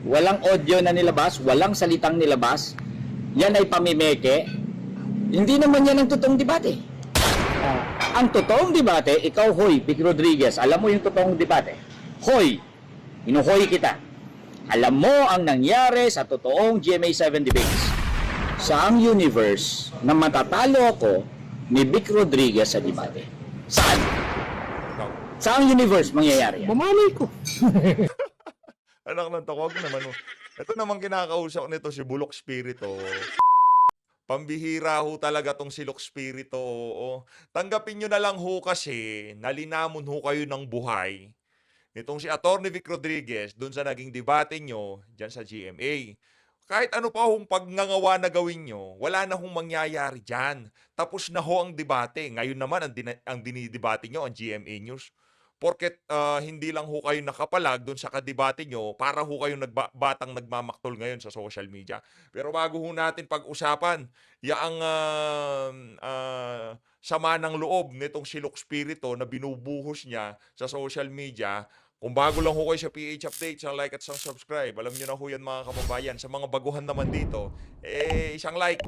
walang audio na nilabas, walang salitang nilabas, yan ay pamimeke. Hindi naman yan ang totoong debate. Ang totoong debate, ikaw, Hoy, Vic Rodriguez, alam mo yung totoong debate. Hoy, inuhoy kita. Alam mo ang nangyari sa totoong GMA7 debates. Saang universe na matatalo ako ni Vic Rodriguez sa debate? Saan? Saang universe mangyayari yan? Mamalay ko. Anak ng tawag naman. Oh. Ito naman kinakausap nito si Bulok Spirito. Pambihira ho talaga tong si Lok Spirito. Oo. Tanggapin nyo na lang ho kasi nalinamon ho kayo ng buhay nitong si Atty. Vic Rodriguez dun sa naging debate nyo dyan sa GMA. Kahit ano pa hong pagngangawa na gawin nyo, wala na hong mangyayari dyan. Tapos na ho ang debate. Ngayon naman ang dinidebate nyo, ang GMA News. Porket hindi lang ho kayo nakapalag doon sa kadebate nyo para ho kayong batang nagmamaktol ngayon sa social media. Pero bago ho natin pag-usapan, yaang sama ng loob nitong si Lok Spirito na binubuhos niya sa social media. Kung bago lang ho kayo sa PH Update, sa like at sa subscribe. Alam nyo na ho yan mga kababayan. Sa mga baguhan naman dito, isang like,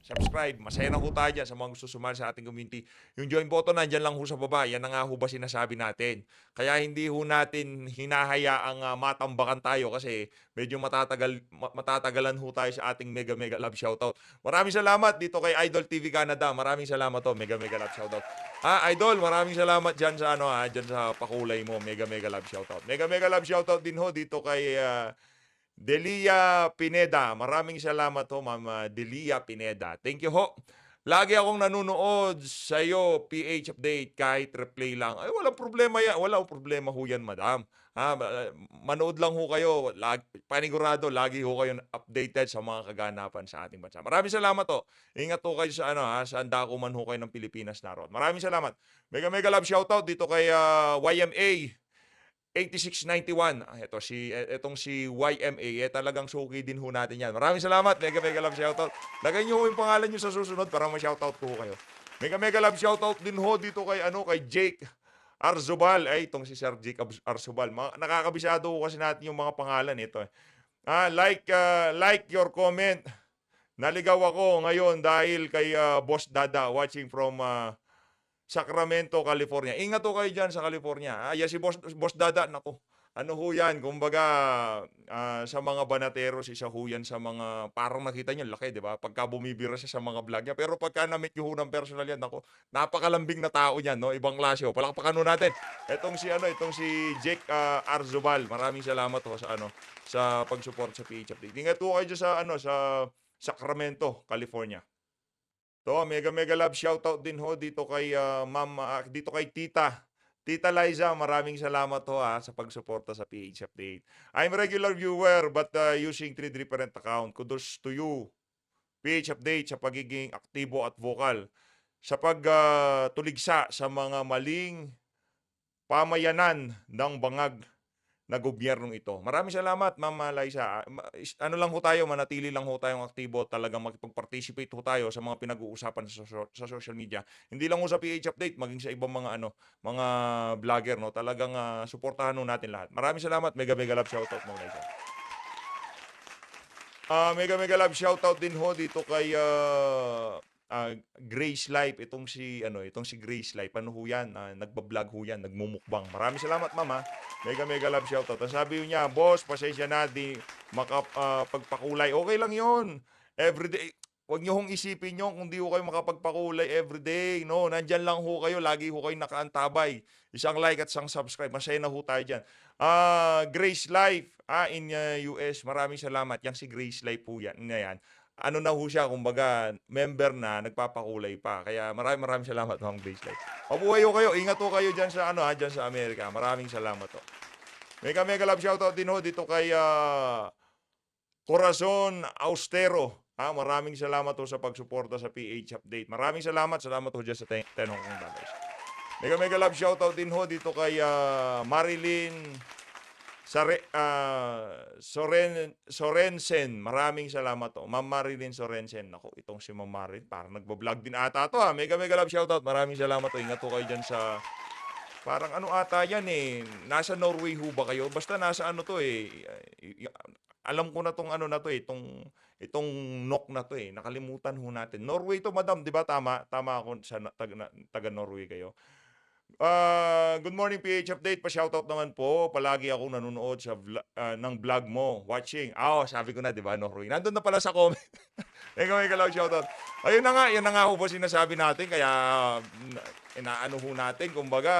subscribe. Masaya na ho tayo dyan sa mga gusto sumali sa ating community. Yung join button nandyan lang ho sa baba. Yan na nga ho ba sinasabi natin. Kaya hindi ho natin hinahayaang matambakan tayo kasi medyo matatagalan ho tayo sa ating mega love shoutout. Maraming salamat dito kay Idol TV Canada. Maraming salamat to. Mega love shoutout. Idol, maraming salamat dyan sa dyan sa pakulay mo. Mega love shoutout. Mega love shoutout din ho dito kay Delia Pineda. Maraming salamat ho, Ma'am Delia Pineda. Thank you ho. Lagi akong nanonood sa iyo, PH Update, kahit replay lang. Ay, walang problema yan. Walang problema ho yan, madam. Manood lang ho kayo. Panigurado, lagi ho kayo updated sa mga kaganapan sa ating bansa. Maraming salamat ho. Ingat ho kayo sa saan dako man ho kayo ng Pilipinas naroon. Maraming salamat. Mega love shoutout dito kay YMA 8691. Itong si YMA, talagang suki din ho natin yan. Maraming salamat. Mega love shoutout. Lagay niyo ho yung pangalan niyo sa susunod para ma-shoutout ko kayo. Mega love shoutout din ho dito kay kay Jake Arzobal. Ay, itong si Sir Jake Arzobal. Nakakabisado ho kasi natin yung mga pangalan ito. Like your comment. Naligaw ako ngayon dahil kay Boss Dada watching from Sacramento, California. Ingat ho kayo dyan sa California. Si Boss Dada, naku. Ano ho yan? Kumbaga, sa mga banateros, isa ho yan sa mga, parang nakita nyo, laki, di ba? Pagka bumibira siya sa mga vlog niya. Pero pagka na-meet nyo ho ng personal yan, naku, napakalambing na tao yan, no? Ibang klase ho. Palakpakan ho natin. Itong si Jake Arzobal. Maraming salamat ho sa pag-support sa PH Update. Ingat ho kayo dyan sa Sacramento, California. To, mega love shoutout din ho dito kay dito kay Tita Liza. Maraming salamat ho sa pagsuporta sa PH Update. I'm regular viewer but using 3 different account. Kudos to you, PH Update, sa pagiging aktibo at vocal sa pagtuligsa sa mga maling pamayanan ng bangag na gobyernong ito. Maraming salamat, Ma'am Liza. Lang ho tayo, manatili lang ho tayong aktibo, talagang makipag-participate ho tayo sa mga pinag-uusapan sa social media. Hindi lang ho sa PH Update, maging sa ibang mga vlogger, no. Talagang suportahan ho natin lahat. Maraming salamat. Mega love shoutout, Ma'am Liza. Mega love shoutout din ho dito kay Grace Life. Itong si Grace Life. Ano ho yan? Nagbablog ho yan, nagmumukbang. Maraming salamat, Ma'am. Mega love shoutout. Ang sabi niya, boss, pasensya na, di makapagpakulay. Okay lang yun. Everyday. Huwag niyo hong isipin nyo kung di ho kayo makapagpakulay everyday. No, nandyan lang ho kayo. Lagi ho kayo nakaantabay. Isang like at isang subscribe. Masaya na ho tayo dyan. Grace Life in US. Maraming salamat. Yang si Grace Life po yan. Ano na ho siya, kumbaga, member na, nagpapakulay pa. Kaya maraming salamat, Ma'am Grace Life. Mabuhay ho kayo. Ingat ho kayo dyan sa, dyan sa Amerika. Maraming salamat ho. Mega love shoutout din ho dito kay Corazon Austero. Maraming salamat ho sa pagsuporta sa PH Update. Maraming salamat. Salamat ho dyan sa tenong kong dollars. Mega love shoutout din ho dito kay Marilyn Sorensen. Maraming salamat to. Ma'am Marilyn Sorensen. Ako, itong si Ma'am Marilyn, parang nagbablog din ata to. Mega love shoutout. Maraming salamat to. Ingat po kayo dyan sa Parang ano ata yan eh. Nasa Norway ho ba kayo? Basta nasa ano to eh. Alam ko na tong ano na to eh. Itong NOK na to eh. Nakalimutan ho natin. Norway to, madam. Di ba tama? Tama ako sa taga Norway kayo. Good morning PH Update. Pa-shoutout naman po. Palagi ako nanonood sa ng vlog mo. Watching. Sabi ko na, di ba, Norway. Nandun na pala sa comment. Ikaw lang, shoutout. Ayun na nga, yan na nga ho ba sinasabi natin. Kaya, inaano ho natin. Kumbaga,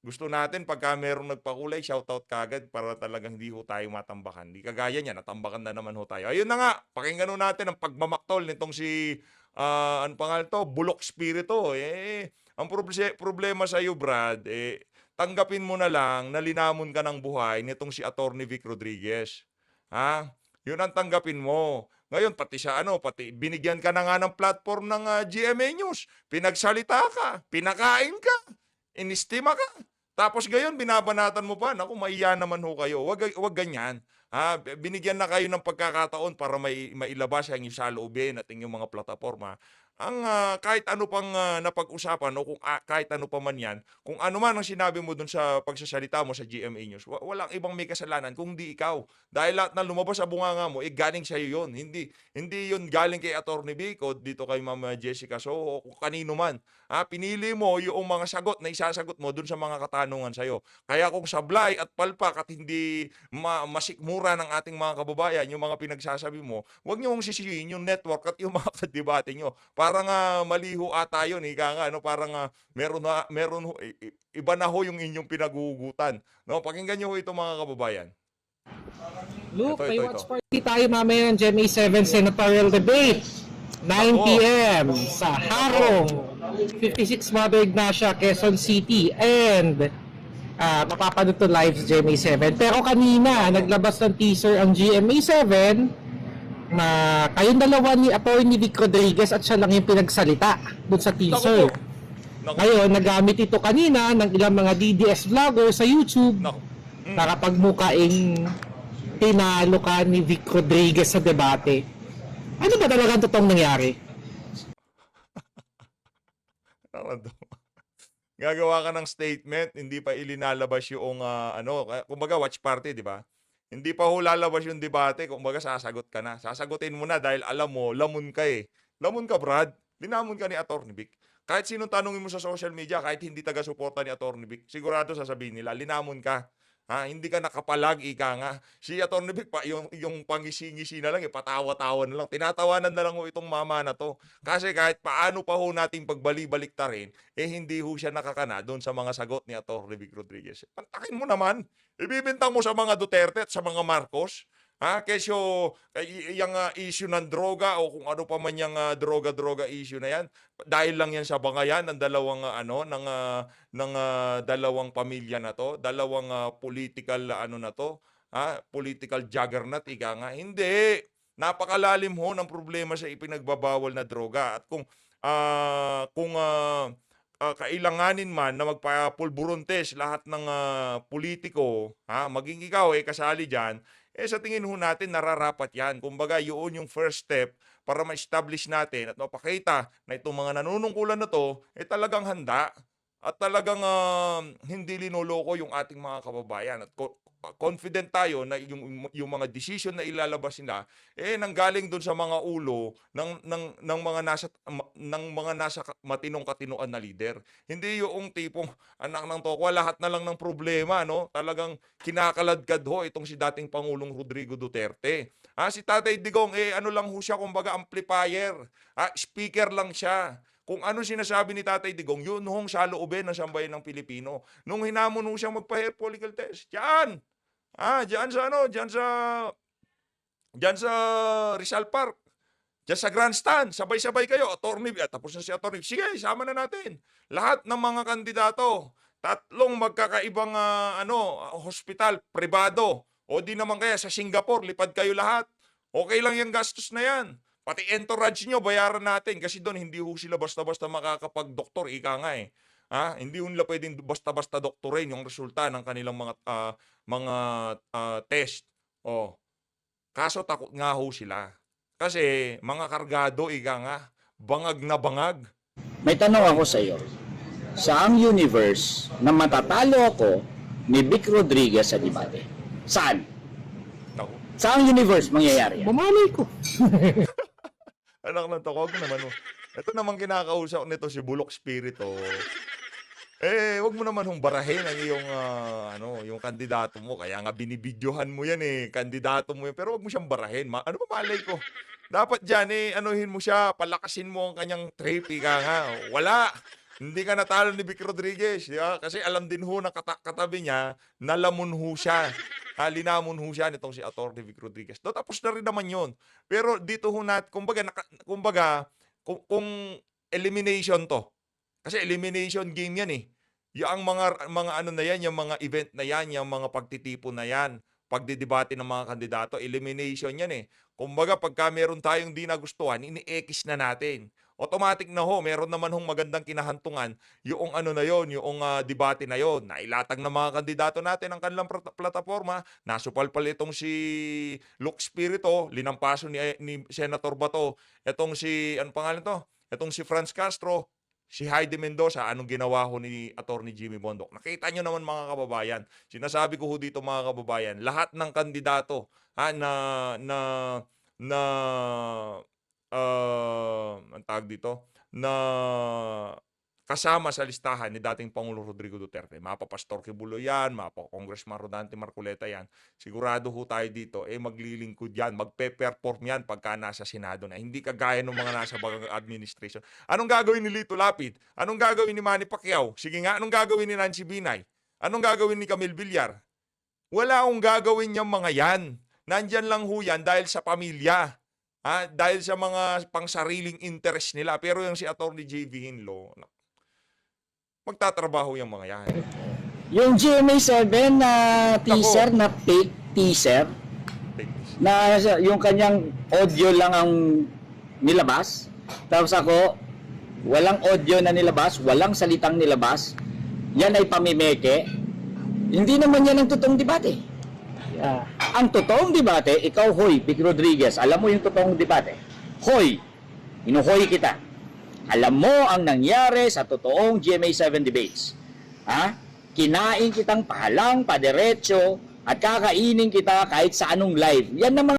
gusto natin pagka merong nagpakulay, shoutout kagad para talagang hindi ho tayo matambakan. Hindi kagaya niya, natambakan na naman ho tayo. Ayun na nga, pakinggan ho natin ang pagmamaktol nitong si, ano pangalan to, Bulok Spirito. Ang problema sa iyo, Brad, tanggapin mo na lang na linamon ka ng buhay nitong si Attorney Vic Rodriguez. Ha? Yun ang tanggapin mo. Ngayon, pati binigyan ka na nga ng platform ng GMA News. Pinagsalita ka, pinakain ka, inistima ka. Tapos gayon, binabanatan mo pa. Naku, maiya naman ho kayo. Wag ganyan. Binigyan na kayo ng pagkakataon para mailabas ang inyong saloobin at inyong mga plataforma. Ang kahit ano pang napag-usapan o kung kahit ano pa man yan, kung ano man ang sinabi mo dun sa pagsasalita mo sa GMA News, walang ibang may kasalanan kung di ikaw. Dahil lahat na lumabas sa bunganga mo, galing sa'yo yun. Hindi yun galing kay Attorney Vic o dito kay Ma'am Jessica So o kung kanino man. Pinili mo yung mga sagot na isasagot mo dun sa mga katanungan sa'yo. Kaya kung sablay at palpak at hindi masikmura ng ating mga kababayan, yung mga pinagsasabi mo, huwag niyo mong sisihin yung network at yung mga kadebate nyo. Parang maliho ata yun, parang meron iba na ho yung inyong pinaguhugutan. No, pakinggan niyo ho ito mga kababayan. Luke, may Ito. watch party tayo mamaya ng GMA7 Senatorial Debate. 9 p.m. sa Harong, 56 Mother Ignacia, Quezon City. And mapapanood to live sa GMA7. Pero kanina, naglabas ng teaser ang GMA7 na kayong dalawa ni Attorney Vic Rodriguez at siya lang yung pinagsalita dun sa teaser. Ngayon, nagamit ito kanina ng ilang mga DDS vlogger sa YouTube para pagmukaing tinalo ka ni Vic Rodriguez sa debate. Ano ba talaga ang totoong nangyari? Gagawa ka ng statement, hindi pa ilinalabas yung kumbaga watch party, di ba? Hindi pa ho lalabas yung debate, kumbaga sasagot ka na. Sasagutin mo na dahil alam mo, lamon ka eh. Lamon ka, Brad. Linamon ka ni Attorney Vic. Kahit sinong tanongin mo sa social media, kahit hindi taga-suporta ni Attorney Vic, sigurado sasabihin nila, linamon ka. Hindi ka nakapalag, ika nga. Si Attorney Vic, yung pangisi-ngisi na lang, patawa-tawa na lang. Tinatawanan na lang ho itong mama na to. Kasi kahit paano pa ho nating pagbali-baliktarin, hindi ho siya nakakana doon sa mga sagot ni Attorney Vic Rodriguez. Pantakin mo naman. Ibibintang mo sa mga Duterte at sa mga Marcos. Kesyo yung issue ng droga o kung ano pa man yung droga-droga issue na yan, dahil lang yan sa bangayan ng dalawang dalawang pamilya na to, dalawang political political juggernaut, ika nga. Hindi. Napakalalim ho ng problema sa ipinagbabawal na droga at kung kailanganin man na magpapulburontes lahat ng politiko, maging ikaw kasali diyan, sa tingin ho natin nararapat yan. Kumbaga, yun yung first step para ma-establish natin at mapakita na itong mga nanunungkulan na to, talagang handa at talagang hindi linoloko yung ating mga kababayan. At confident tayo na yung mga decision na ilalabas nila nanggaling doon sa mga ulo ng mga nasa matinong katinuan na leader. Hindi yung tipong anak ng tokwa lahat na lang ng problema, no? Talagang kinakaladkad ho itong si dating Pangulong Rodrigo Duterte. Si Tatay Digong ano lang ho siya, kumbaga amplifier. Speaker lang siya. Kung ano sinasabi ni Tatay Digong, yun hong saloobin ng sambayan ng Pilipino. Nung hinamon ho siyang magpa-hair follicle test, diyan sa Rizal Park, diyan sa grandstand, sabay-sabay kayo, attorney, tapos na si attorney, sige, sama na natin. Lahat ng mga kandidato, tatlong magkakaibang hospital, pribado, o di naman kaya sa Singapore, lipad kayo lahat. Okay lang yung gastos na yan. Pati entourage nyo, bayaran natin. Kasi doon, hindi ho sila basta-basta makakapag-doktor. Ika nga hindi ho nila pwedeng basta-basta doktorin yung resulta ng kanilang mga test. Kaso takot nga ho sila. Kasi mga kargado, ika nga, bangag na bangag. May tanong ako sa iyo. saang universe na matatalo ako ni Vic Rodriguez sa debate? Saan? Naku, Saang universe mangyayari yan? Mamalay ko. anak ng tokog naman. Ito naman kinakausap nito si Bulok Spirito. Wag mo naman barahin ang iyong yung kandidato mo. Kaya nga binibidyohan mo yan kandidato mo yan. Pero wag mo siyang barahin. Ano ba malay ko? Dapat diyan anuhin mo siya, palakasin mo ang kanyang trip, ika nga. Wala. Hindi ka natalo ni Vic Rodriguez, di ba? Kasi alam din ho ng katabi niya, nalamon ho siya. Linamon ho siya nitong si Atty. Vic Rodriguez. Tapos na rin naman yun. Pero dito ho kumbaga, kung elimination to, kasi elimination game yan Yung mga ano na yan, yung mga event na yan, yung mga pagtitipon na yan, pagdidebate ng mga kandidato, elimination yan Kumbaga, pagka meron tayong di nagustuhan, ini-X na natin. Automatic na meron naman magandang kinahantungan yung ano na yon, yung debate na yon. Nailatag ng mga kandidato natin ang kanilang plataforma. Nasupalpal itong si Luke Spirito, linampaso ni Senator Bato. Itong si, ano pangalan to? Itong si Franz Castro, si Heidi Mendoza, anong ginawa ho ni Atty. Jimmy Bondoc. Nakita nyo naman mga kababayan. Sinasabi ko ho dito mga kababayan, lahat ng kandidato ang tawag dito, na kasama sa listahan ni dating Pangulo Rodrigo Duterte. Mapa Pastor Kibulo yan, mapa Congressman Rodante Marcoleta yan. Sigurado ho tayo dito, maglilingkod yan, magpe-perform yan pagka nasa Senado na. Hindi kagaya ng mga nasa bagang administration. Anong gagawin ni Lito Lapid? Anong gagawin ni Manny Pacquiao? Sige nga, anong gagawin ni Nancy Binay? Anong gagawin ni Camille Villar? Wala akong gagawin niyang mga yan. Nandyan lang ho yan dahil sa pamilya. Dahil sa mga pangsariling interest nila. Pero yung si Atty. J.V. Hinlo, magtatrabaho yung mga yan. Yung GMA7 na teaser, na fake teaser, na yung kanyang audio lang ang nilabas. Tapos ako, walang audio na nilabas, walang salitang nilabas. Yan ay pamimeke. Hindi naman yan ang totoong debate. Yeah. Ang totoong debate, ikaw, Hoy, Vic Rodriguez, alam mo yung totoong debate. Hoy, inuhoy kita. Alam mo ang nangyari sa totoong GMA7 debates. Kinain kitang pahalang, padiretso, at kakainin kita kahit sa anong live. Yan naman.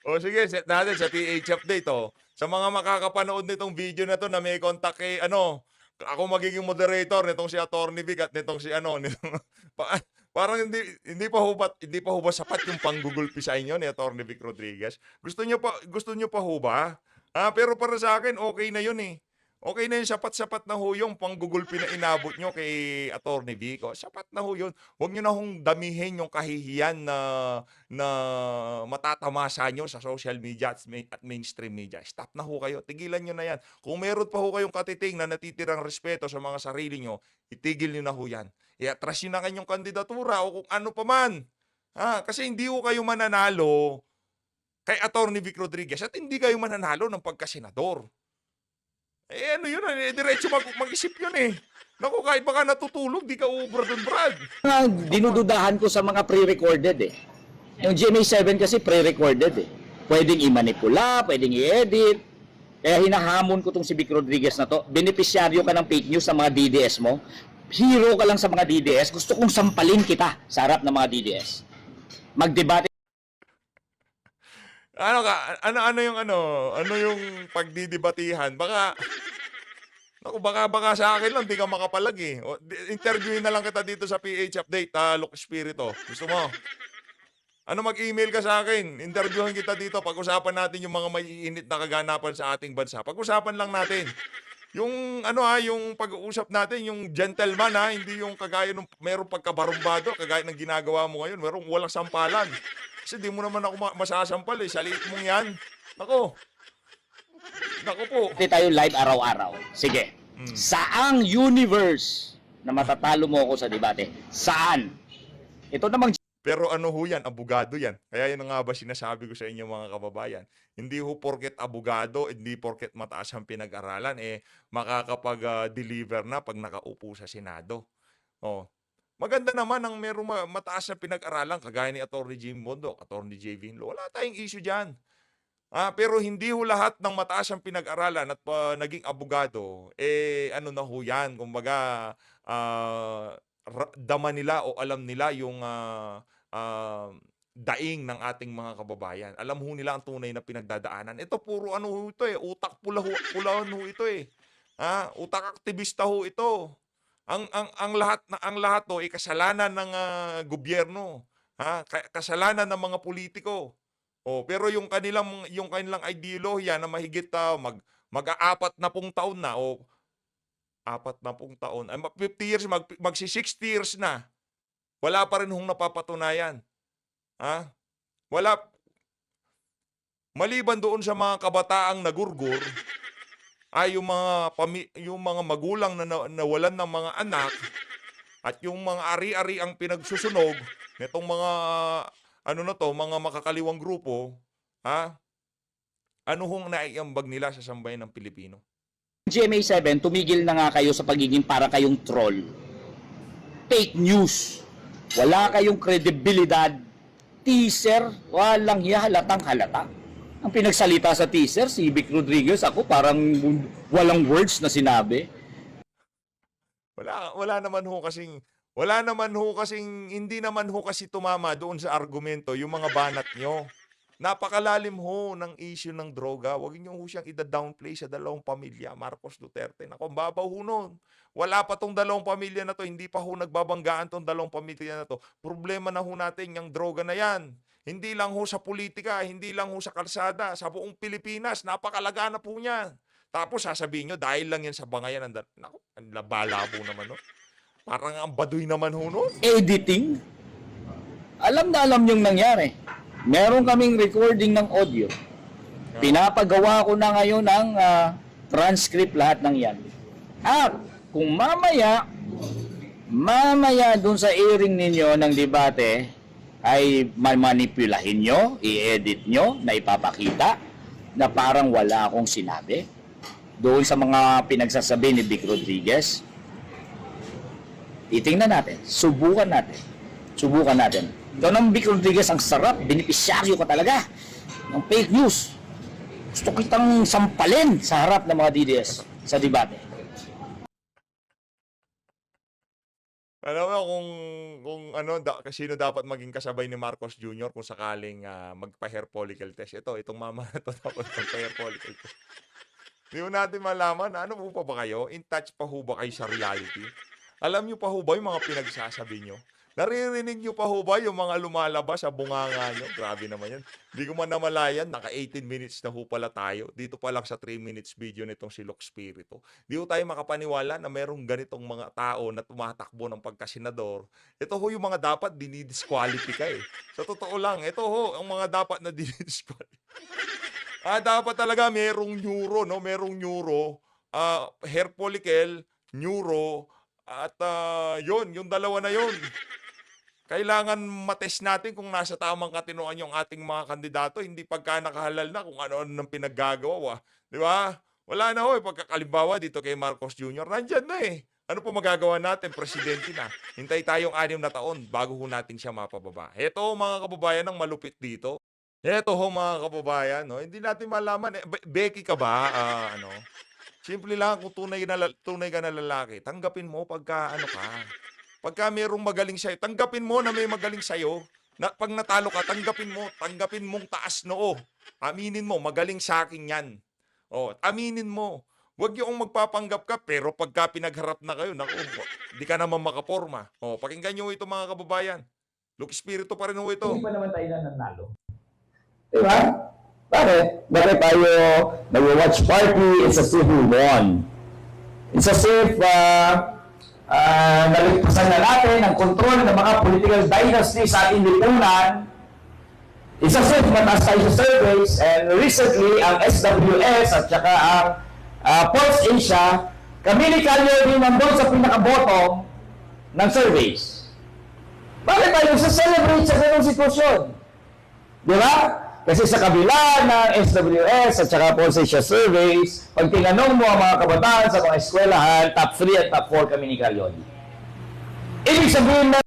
O sige, set natin sa PH update Sa mga makakapanood nitong video na to na may contact kay ako magiging moderator nitong si Atty. Vic at nitong si parang hindi pa ho ba sapat yung panggugulpi sa inyo ni Atty. Vic Rodriguez? Gusto niyo pa ho ba? Pero para sa akin okay na yun Okay na yun, sapat-sapat na ho yung panggugulpi na inabot nyo kay Atty. Vic. Sapat na ho yun. Huwag nyo na hong damihin yung kahihiyan na matatamasa nyo sa social media at mainstream media. Stop na ho kayo. Tigilan nyo na yan. Kung meron pa ho kayong katiting na natitirang respeto sa mga sarili nyo, itigil nyo na ho yan. I-atras nyo na kanyong kandidatura o kung ano pa man. Kasi hindi ho kayo mananalo kay Atty. Vic Rodriguez at hindi kayo mananalo ng pagkasenador. Ano yun? Diretso mag-isip yun Naku, kahit baka natutulog, di ka ubra dun, Brad. Dinududahan ko sa mga pre-recorded Yung GMA7 kasi pre-recorded Pwedeng i-manipula, pwedeng i-edit. Kaya hinahamon ko tong si Vic Rodriguez na to. Benepisyaryo ka ng fake news sa mga DDS mo. Hero ka lang sa mga DDS. Gusto kong sampalin kita sa harap ng mga DDS. Magdebate. Ano yung pagdidibatihan? Baka sa akin lang, di ka makapalag interviewin na lang kita dito sa PH Update, Luke Spirito. Gusto mo? Mag-email ka sa akin. Interviewin kita dito. Pag-usapan natin yung mga maiinit na kaganapan sa ating bansa. Pag-usapan lang natin. Yung yung pag-uusap natin, yung gentleman hindi yung kagaya ng merong pagkabarumbado, kagaya ng ginagawa mo ngayon, merong walang sampalan. Kasi di mo naman ako masasampal sa liit mong yan. Nako po. Hindi tayo live araw-araw. Sige. Saang universe na matatalo mo ako sa debate? Saan? Ito namang Pero ho yan, abogado yan. Kaya yun nga ba sinasabi ko sa inyo mga kababayan. Hindi ho porket abogado, hindi porket mataas ang pinag-aralan, makakapag-deliver na pag nakaupo sa Senado. Maganda naman ang merong mataas na pinag-aralan, kagaya ni Atty. Jim Bondoc, Atty. J.V. Hinlo. Wala tayong issue dyan. Pero hindi ho lahat ng mataas ang pinag-aralan at naging abogado, ano na ho yan, kumbaga, dama nila o alam nila yung daing ng ating mga kababayan. Alam ho nila ang tunay na pinagdadaanan. Ito puro ano ho ito utak pulahan ho ito utak aktivista ho ito. Ang lahat ho ay kasalanan ng gobyerno, kasalanan ng mga politiko. Pero yung kanilang ideolohiya na mahigit mag-aapat na pung taon na o apat na pung taon, 50 years, magsi-60 years na, wala pa rin hong napapatunayan. Wala, maliban doon sa mga kabataang nagurgur, yung mga magulang na nawalan ng mga anak, at yung mga ari-ari ang pinagsusunog nitong mga mga makakaliwang grupo, ano hong naiambag nila sa sambayan ng Pilipino? GMA7, tumigil na nga kayo sa pagiging para kayong troll. Fake news. Wala kayong kredibilidad. Teaser, walang halatang halata. Ang pinagsalita sa teaser, si Vic Rodriguez, ako parang walang words na sinabi. Wala naman ho kasing hindi naman ho kasi tumama doon sa argumento yung mga banat nyo. Napakalalim ho ng issue ng droga. Huwag niyo ho siyang ida-downplay sa dalawang pamilya, Marcos Duterte. Naku, babaw ho nun. Wala pa tong dalawang pamilya na to, hindi pa ho nagbabanggaan tong dalawang pamilya na to. Problema na ho natin yung droga na yan. Hindi lang ho sa politika, hindi lang ho sa kalsada, sa buong Pilipinas, napakalaga na po niyan. Tapos sasabihin nyo, dahil lang yan sa bangayan, naku, ang labalabo naman, no? Parang ang baduy naman ho, no? Editing. Alam na alam yung nangyari. Meron kaming recording ng audio. Pinapagawa ko na ngayon ng transcript lahat ng yan. At kung mamaya dun sa airing ninyo ng debate ay manipulahin nyo, i-edit nyo, na ipapakita na parang wala akong sinabi doon sa mga pinagsasabi ni Vic Rodriguez, itingnan natin, subukan natin. Ikaw ng Vic Rodriguez, ang sarap, benepisyaryo ka talaga ng fake news. Gusto kitang sampalin sa harap ng mga DDS sa debate. Alam mo sino dapat maging kasabay ni Marcos Jr. kung sakaling magpa-hair follicle test. Itong mama na to dapat magpa-hair follicle test. Hindi mo natin malaman, ano po pa ba kayo? In touch pa ho ba kayo sa reality? Alam nyo pa ho ba yung mga pinagsasabi nyo? Naririnig nyo pa ho ba yung mga lumalabas sa bunganga nyo? Grabe naman yan. Hindi ko man namalayan, naka 18 minutes na ho pala tayo. Dito pa lang sa 3 minutes video nitong si Loc Spirito. Di ho tayo makapaniwala na merong ganitong mga tao na tumatakbo ng pagkasenador. Ito ho yung mga dapat dinidisqualify eh. Sa totoo lang, ito ho ang mga dapat na dinidisqualify. Dapat talaga merong neuro, no? Merong neuro, hair follicle, neuro, at yung dalawa na yun. Kailangan matest natin kung nasa tamang katinoan yung ating mga kandidato, hindi pagka nakahalal na kung ano-ano nang pinaggagawa. Di ba? Wala na ho, pagkakalimbawa dito kay Marcos Jr., nandyan na eh. Ano po magagawa natin? Presidente na. Hintay tayong 6 na taon bago ho natin siya mapababa. Ito mga kababayan ng malupit dito. Ito ho mga kababayan, no? Hindi natin malaman. Becky ka ba? Simple lang, kung tunay ka na lalaki, tanggapin mo pagka Pagka mayroong magaling sa'yo, tanggapin mo na may magaling sa'yo. Pag natalo ka, tanggapin mong taas noo. Aminin mo, magaling sa akin yan. Aminin mo. Huwag yung magpapanggap ka, pero pagka pinagharap na kayo, naku, di ka naman makaporma. Pakinggan nyo ito mga kababayan. Loc Spirito pa rin ho ito. Hindi pa naman tayo nanalo. Diba? Bakit tayo nag-watch party? It's as if we won. It's as if naligpasan na natin ang kontrol ng mga political dynasty sa ating lipunan. It's as if mataas tayo sa surveys, and recently ang SWS at saka ang Pulse Asia, kami ni Calio din nandun sa pinaka-bottom ng surveys. Bakit tayo sa-celebrate sa ganung sitwasyon? Di ba? Kasi sa kabila ng SWS at saka Pulse Asia surveys, pag tinanong mo ang mga kabataan sa mga eskwelahan, top 3 at top 4 kami ni Calio. Ibig sabihin na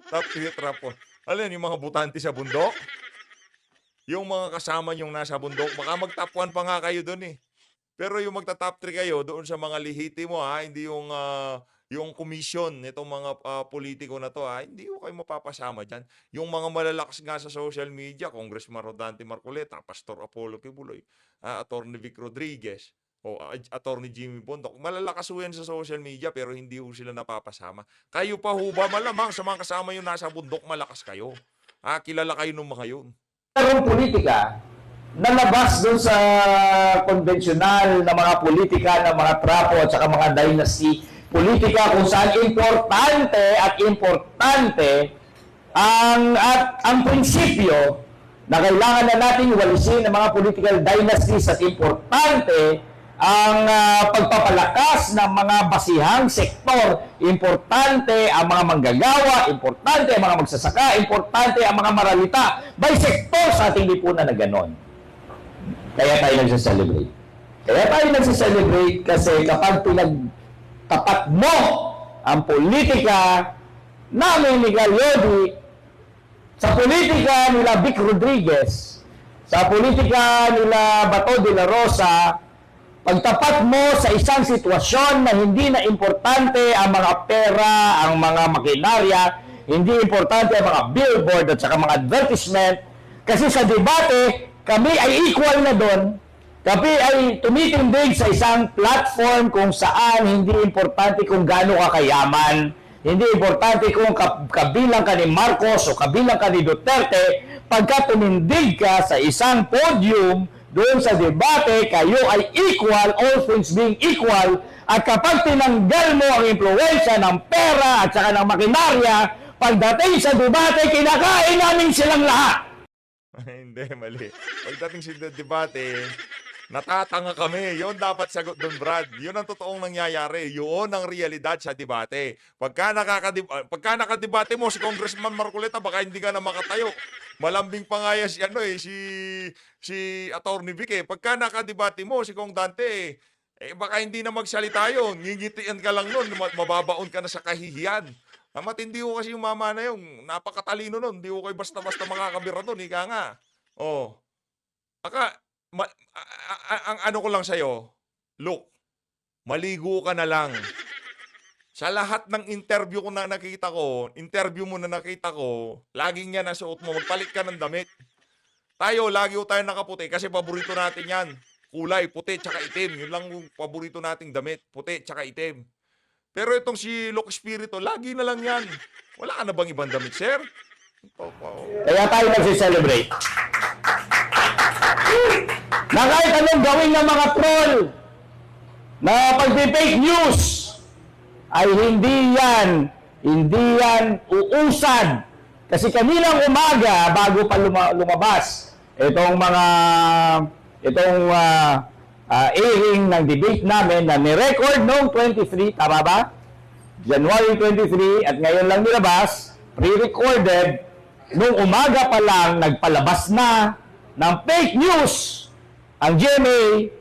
Top 3 at top 4. Alam yung mga butante sa bundok? yung mga kasama yung nasa bundok, baka mag-top 1 pa nga kayo doon eh. Pero yung magta-top 3 kayo doon sa mga lehitimo ha, hindi yung commission nitong mga politiko na to ha, hindi ko kayo mapapasama diyan. Yung mga malalakas nga sa social media, Congressman Rodante Marcoleta, Pastor Apollo Kibuloy, Attorney Vic Rodriguez, o Attorney Jimmy Bondoc, malalakas ho yan sa social media pero hindi ho sila napapasama. Kayo pa ho ba malamang sa mga kasama yung nasa bundok, malakas kayo? Kilala kayo ng mga yun. Merong politika na labas doon sa konvensyonal na mga politika, ng mga trapo at saka mga dynasty politika kung saan importante ang prinsipyo na kailangan na nating walisin ng mga political dynasties at importante ang pagpapalakas ng mga basihang sektor. Importante ang mga manggagawa, importante ang mga magsasaka, importante ang mga maralita by sektor sa ating lipunan na ganon. Kaya tayo nagsa-celebrate. Kaya tayo nagsa-celebrate kasi kapag pinagtapat mo ang politika namin ni Galyodi sa politika nila Vic Rodriguez, sa politika nila Bato de la Rosa, pagtapat mo sa isang sitwasyon na hindi na importante ang mga pera, ang mga makinarya, hindi importante ang mga billboard at saka mga advertisement, kasi sa debate, kami ay equal na doon. Kami ay tumitindig sa isang platform kung saan hindi importante kung gaano ka kayaman, hindi importante kung kabilang ka ni Marcos o kabilang ka ni Duterte, pagka tumindig ka sa isang podium, doon sa debate, kayo ay equal, all things being equal, at kapag tinanggal mo ang impluwensya ng pera at saka ng makinarya, pagdating sa debate, kinakain namin silang lahat. Hindi, mali. Pagdating sa debate, natatanga kami. Yun dapat sagot doon, Brad. Yun ang totoong nangyayari. Yun ang realidad sa debate. Pagka nakadebate mo si Congressman Marcoleta, baka hindi ka na makatayo. Malambing pa nga yan si Attorney Vic eh. Pagka nakadebate mo si Kong Dante, baka hindi na magsalita yun. Ngingitian ka lang nun. Mababaon ka na sa kahihiyan. Matindi ko kasi yung mama na yung napakatalino nun. Hindi ko kayo basta-basta makakabira nun. Ika nga. Oh. Ang ano ko lang sa'yo, look, maligo ka na lang. Sa lahat ng interview mo na nakita ko, laging yan ang suot mo. Magpalit ka ng damit. Lagi tayo nakaputi kasi paborito natin yan. Kulay, puti, tsaka itim. Yun lang yung paborito nating damit. Puti, tsaka itim. Pero itong si Luke Espiritu, lagi na lang yan. Wala ka na bang ibang damit, sir? Kaya tayo nagsi-celebrate. Na kahit anong gawin ng mga troll na pag-fake news ay hindi yan uusad. Kasi kaninang umaga bago pa lumabas itong airing ng debate namin na ni-record noong 23, tama ba? January 23 at ngayon lang nilabas, pre-recorded, noong umaga pa lang nagpalabas na ng fake news ang GMA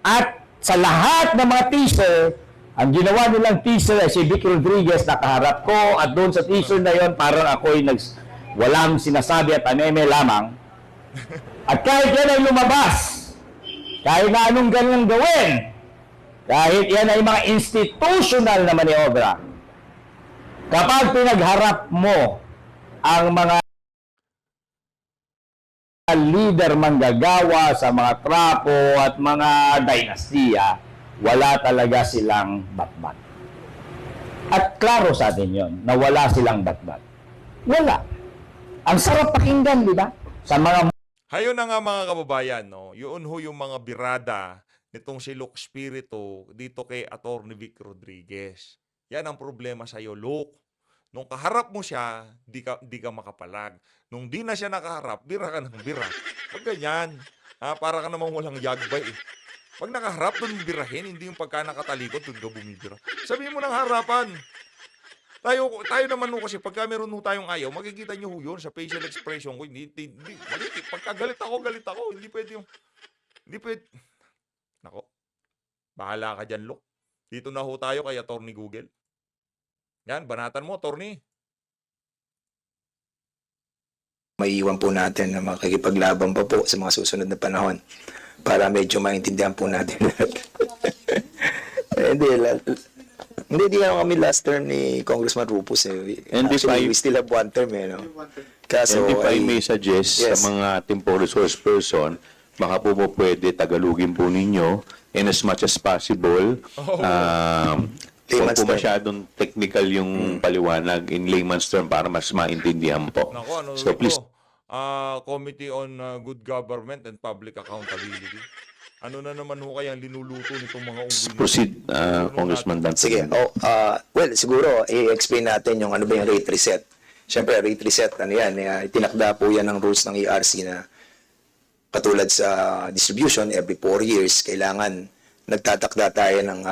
at sa lahat ng mga teaser, ang ginawa nilang teaser ay si Vic Rodriguez nakaharap ko at doon sa teaser na yon parang ako'y walang sinasabi at aneme lamang. At kahit yan ay lumabas, kahit na anong ganyan gawin, kahit yan ay mga institutional na maniobra, kapag pinagharap mo ang mga leader manggagawa sa mga trapo at mga dinastiya, wala talaga silang batbat. At klaro sa atin yon na wala silang batbat. Wala. Ang sarap pakinggan, di ba? Sa mga Hayo na nga mga kababayan, no? Yun ho yung mga birada nitong si Luke Espiritu dito kay Attorney Vic Rodriguez. Yan ang problema sa iyo, Luke. Nung kaharap mo siya, di ka makapalag. Nung di na siya nakaharap, bira ka ng bira. Pag ganyan, para ka namang walang yagbay eh. Pag nakaharap, doon birahin, hindi yung pagka nakatalikod, doon ka bumibira. Sabihin mo ng harapan. Tayo naman ho kasi pagka meron ho tayong ayaw, makikita nyo ho yun sa facial expression ko. Pagka galit ako. Hindi pwede yung... Hindi pwede... Nako. Bahala ka dyan, Luke. Dito na ho tayo kay Attorney Google. Yan, banatan mo, Attorney. maiiwan po natin na makikipaglaban pa po sa mga susunod na panahon para medyo maintindihan po natin lahat. Hindi naman kami last term ni Congressman Rufus. And if Actually, I- we still have one term, no? Kaso, And if I ay- may suggest Yes. sa mga tempo resource person, baka po pwede tagalugin po ninyo in as much as possible. Kung Layman's po term. masyadong technical yung paliwanag in layman's term para mas maintindihan po. Nako, ano So ito? please, Committee on Good Government and Public Accountability. Ano na naman ho kayang linuluto nitong mga unggoy? proceed, Congressman Dante. Sige. Well, siguro, i-explain natin yung ano ba yung rate reset. Siyempre, rate reset, ano yan, tinakda po yan ng rules ng ERC na katulad sa distribution, every 4 years, kailangan nagtatakda tayo ng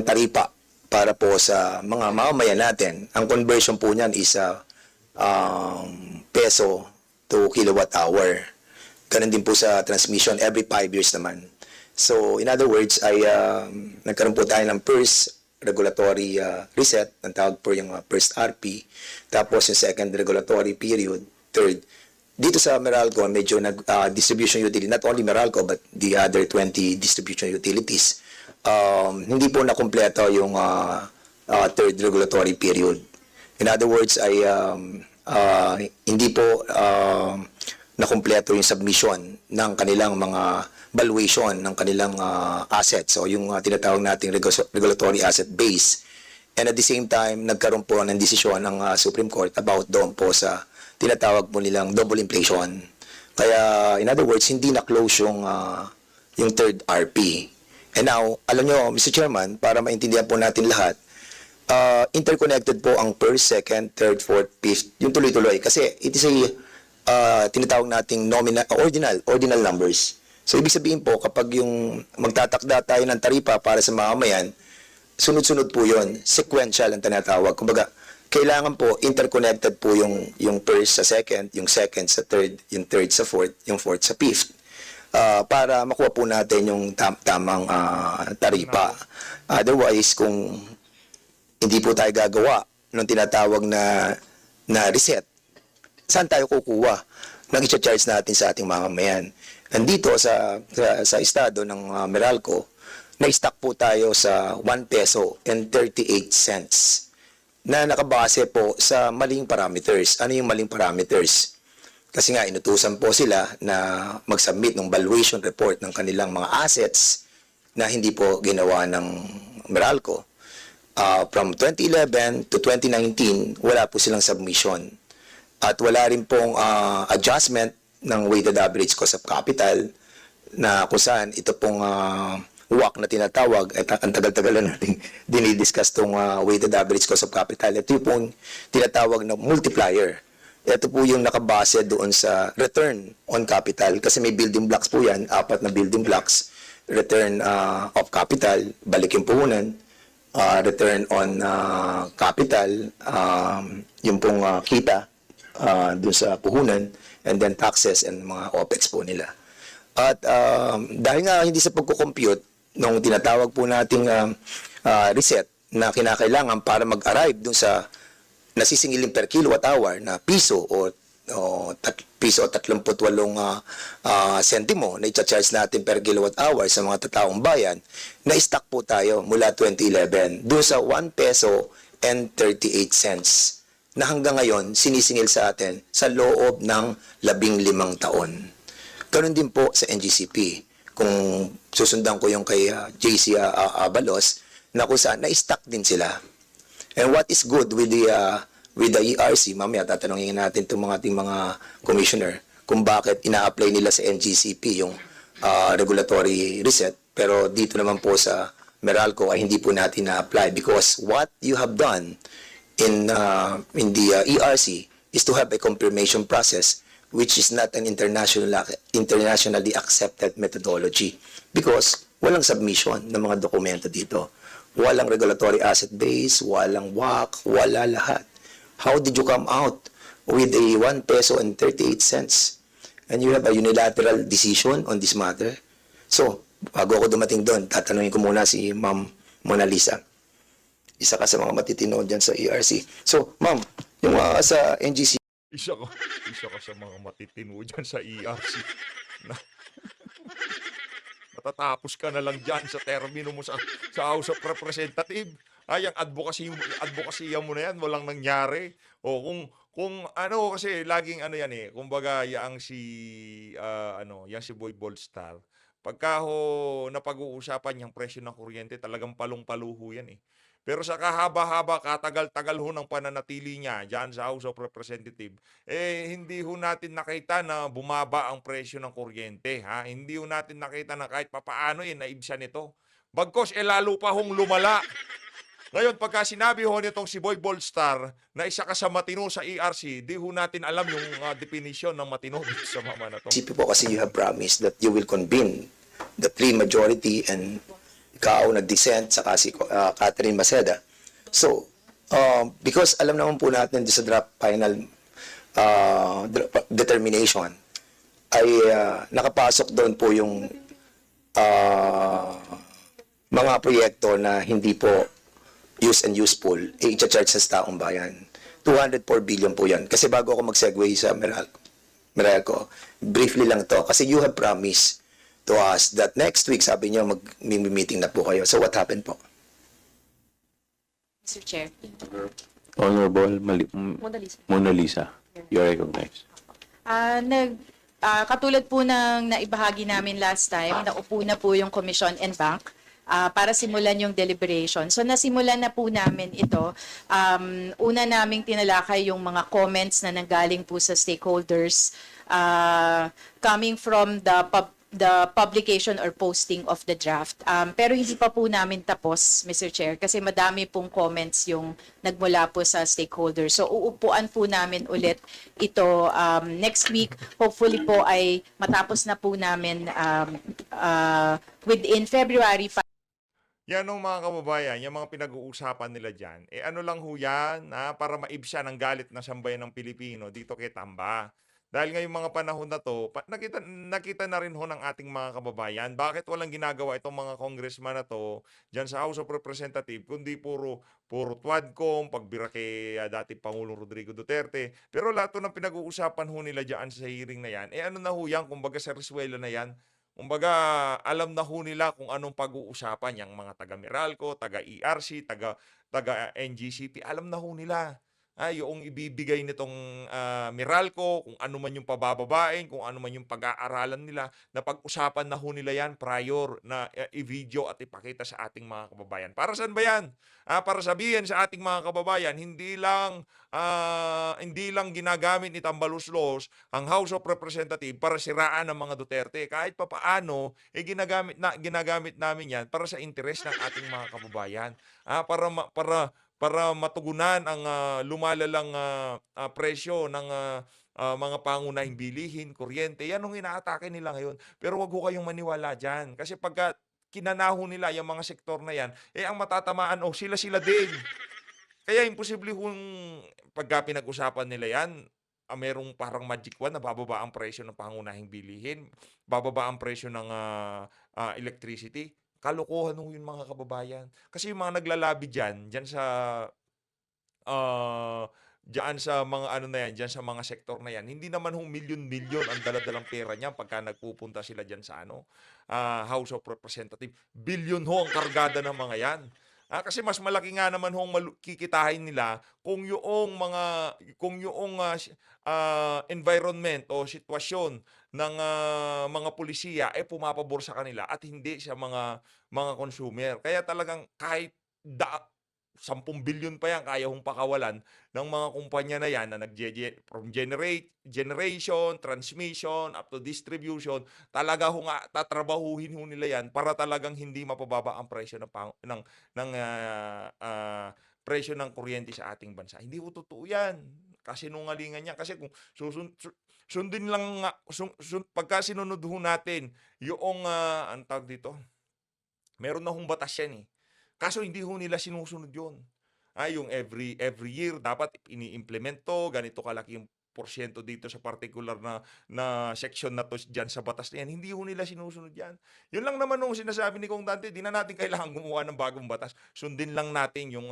taripa para po sa mga mamamayan natin. Ang conversion po niyan is peso to kilowatt hour. Ganun din po sa transmission every 5 years naman. So, in other words, ay nagkaroon po tayo ng first regulatory reset, ang tawag po yung first RP, tapos yung second regulatory period, third. Dito sa Meralco, medyo distribution utility, not only Meralco, but the other 20 distribution utilities, hindi po nakumpleto yung third regulatory period. In other words, ay hindi po nakumpleto yung submission ng kanilang mga valuation ng kanilang assets. So yung tinatawag nating regulatory asset base. And at the same time, nagkaroon po ng desisyon ng Supreme Court about doon po sa tinatawag po nilang double inflation. Kaya in other words, hindi na-close yung third RP. And now, alam nyo, Mr. Chairman, para maintindihan po natin lahat, interconnected po ang first, second, third, fourth, fifth, yung tuloy-tuloy. Kasi it is a tinatawag nating ordinal numbers. So, ibig sabihin po, kapag yung magtatakda tayo ng taripa para sa mamamayan, sunod-sunod po yun. Sequential ang tinatawag. Kumbaga, kailangan po, interconnected po yung first sa second, yung second sa third, yung third sa fourth, yung fourth sa fifth. Para makuha po natin yung tamang taripa. Otherwise, kung hindi po tayo gagawa ng tinatawag na reset, saan tayo kukuha ng i-charge natin sa ating mamamayan? Nandito sa estado ng Meralco, na-stock po tayo sa 1 peso and 38 cents na nakabase po sa maling parameters. Ano yung maling parameters? Kasi nga, inutusan po sila na mag-submit ng valuation report ng kanilang mga assets na hindi po ginawa ng Meralco. From 2011 to 2019, wala po silang submission. At wala rin pong adjustment ng weighted average cost of capital na kung saan ito pong WACC na tinatawag, at ang tagal-tagal na natin dinidiscuss itong weighted average cost of capital. Ito yung pong tinatawag na multiplier. Ito po yung nakabase doon sa return on capital kasi may building blocks po yan, 4 na building blocks. Return of capital, balik yung puhunan, return on capital, yung pong kita doon sa puhunan, and then taxes and mga OPEX po nila. At dahil nga hindi sa pagko-compute nung tinatawag po nating reset na kinakailangan para mag-arrive doon sa nasisingilin per kilowatt hour na piso o piso at 38 sentimo na i-charge natin per kilowatt hour sa mga tataong bayan, na-stock po tayo mula 2011 doon sa 1 peso and 38 cents na hanggang ngayon sinisingil sa atin sa loob ng 15 taon. Ganun din po sa NGCP. Kung susundan ko yung kay JC Abalos, na kung saan na-stock din sila. And what is good with the ERC, mamaya tatanungin natin itong ating mga commissioner kung bakit ina-apply nila sa NGCP yung regulatory reset, pero dito naman po sa Meralco ay hindi po natin na-apply because what you have done in the ERC is to have a confirmation process which is not an internationally accepted methodology because walang submission ng mga dokumento dito. Walang regulatory asset base, walang WACC, wala lahat. How did you come out with a 1 peso and 38 cents? And you have a unilateral decision on this matter? So, bago ako dumating doon, tatanungin ko muna si Ma'am Mona Lisa. Isa ka sa mga matitino dyan sa ERC. So, Ma'am, yung sa NGC Isa ka, isa ka sa mga matitino dyan sa ERC. Na, matatapos ka na lang dyan sa termino mo sa House of Representative. Ay, ang advocacy mo na yan, walang nangyari. O kung ano, kasi laging ano yan eh, kumbaga, yang si Boy Boldstar, pagka ho napag-uusapan yung presyo ng kuryente, talagang palong-paluho yan eh. Pero sa kahaba-haba, katagal-tagal ho ng pananatili niya dyan sa House of Representative, hindi ho natin nakita na bumaba ang presyo ng kuryente. Ha? Hindi ho natin nakita na kahit papaano naibsan ito. Bagkos, lalo pa hong lumala. Ngayon, pagka sinabi ho nitong si Boy Boldstar na isa ka sa matino sa ERC, di ho natin alam yung definition ng matino dito sa mama na to. CP po kasi you have promised that you will convene the plea majority and ikaw nag-dissent saka si Catherine Maceda. So, because alam naman po natin sa draft final determination ay nakapasok doon po yung mga proyekto na hindi po use and useful, i-charge sa taong bayan. 204 billion po yan. Kasi bago ako mag-segue sa Meralco, briefly lang to. Kasi you have promised to us that next week, sabi niyo, mag-meeting na po kayo. So what happened po? Mr. Chair. Honorable Mona Lisa. Mona Lisa, you are recognized. Katulad po ng naibahagi namin last time, naupo na po yung Commission and Bank para simulan yung deliberation. So nasimulan na po namin ito. Una naming tinalakay yung mga comments na nanggaling po sa stakeholders coming from the publication or posting of the draft. Pero hindi pa po namin tapos, Mr. Chair, kasi madami pong comments yung nagmula po sa stakeholders. So uupuan po namin ulit ito next week. Hopefully po ay matapos na po namin within February 5. Yan o mga kababayan, yung mga pinag-uusapan nila dyan, ano lang ho yan, para maibsan ang galit ng sambayan ng Pilipino dito kay Tamba. Dahil ngayong mga panahon na to, nakita na rin ho ng ating mga kababayan, bakit walang ginagawa itong mga congressman na to dyan sa House of Representative, kundi puro TWADCOM, pagbira kay dating Pangulong Rodrigo Duterte. Pero lahat ng pinag-uusapan ho nila dyan sa hearing na yan, ano na ho yan, kumbaga sa reswela na yan. Kumbaga, alam na ho nila kung anong pag-uusapan yung mga taga Meralco, taga ERC, taga NGCP. Alam na ho nila. Yung ibibigay nitong Meralco, kung ano man yung pabababain, kung ano man yung pag-aaralan nila, na pag-usapan na ho nila yan prior na i-video at ipakita sa ating mga kababayan. Para saan ba yan? Para sabihin sa ating mga kababayan, hindi lang ginagamit ni Tambaluslos ang House of Representatives para siraan ng mga Duterte. Kahit papaano, ginagamit namin yan para sa interes ng ating mga kababayan. Para matugunan ang lumalalang presyo ng mga pangunahing bilihin, kuryente. Yan ang inaatake nila ngayon. Pero wag ho kayong maniwala dyan. Kasi pagka kinanaho nila yung mga sektor na yan, ang matatamaan, sila din. Kaya imposible kung pagka pinag-usapan nila yan, merong parang magic wand na bababa ang presyo ng pangunahing bilihin, bababa ang presyo ng electricity. Kalokohan ho yun mga kababayan. Kasi yung mga naglalabi dyan sa mga dyan sa mga sektor na yan, hindi naman ho milyon-milyon ang dala-dalang pera niya pagka nagpupunta sila dyan sa House of Representatives. Bilyon ho ang kargada ng mga yan. Kasi mas malaki nga naman hong kikitahin nila kung yung environment o sitwasyon ng mga pulisiya pumapabor sa kanila at hindi sa mga consumer. Kaya talagang kahit 10 bilyon pa yan, kaya hong pakawalan ng mga kumpanya na yan na from generation, transmission, up to distribution, talaga hong tatrabahuhin ho nila yan para talagang hindi mapababa ang presyo ng presyo ng kuryente sa ating bansa. Hindi ho totoo yan. Kasinungalingan yan. Kasi kung sundin lang pagka sinunod ho natin yung ang tawag dito, meron na hong batas yan eh. Kaso hindi ho nila sinusunod yun. Yung every year dapat ini-implement to, ganito kalaki yung porsyento dito sa particular na section na to dyan sa batas na yan. Hindi ho nila sinusunod yan. Yun lang naman nung sinasabi ni Kong Dante, di na natin kailangan gumawa ng bagong batas. Sundin lang natin yung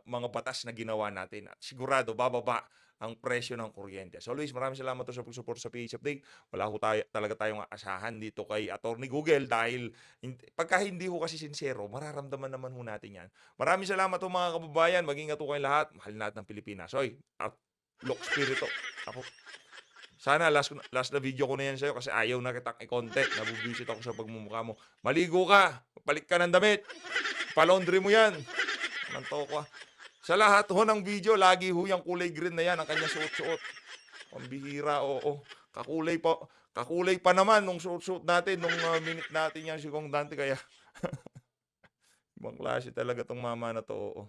mga batas na ginawa natin. At sigurado, bababa ang presyo ng kuryente. So Luis, maraming salamat to sa pag-support sa PH Update. Wala ho talaga tayong asahan dito kay Attorney Google dahil pagka hindi ho kasi sincero, mararamdaman naman ho natin yan. Maraming salamat ho mga kababayan. Mag-ingat ho kayong lahat. Mahal natin ng Pilipinas. Oy, Look Spirito. Ako. Sana last na video ko na yan sa'yo kasi ayaw na kitang i-content. Nabubisit ako sa pagmumukha mo. Maligo ka. Palit ka ng damit. Pa-laundry mo yan. Anong toko. Sa lahat ho ng video, lagi ho yung kulay green na yan, ang kanya suot-suot. Pambihira, oo. Kakulay pa naman nung suot-suot natin, nung minute natin yan si Kong Dante, kaya ibang klase talaga tong mama na to, oo.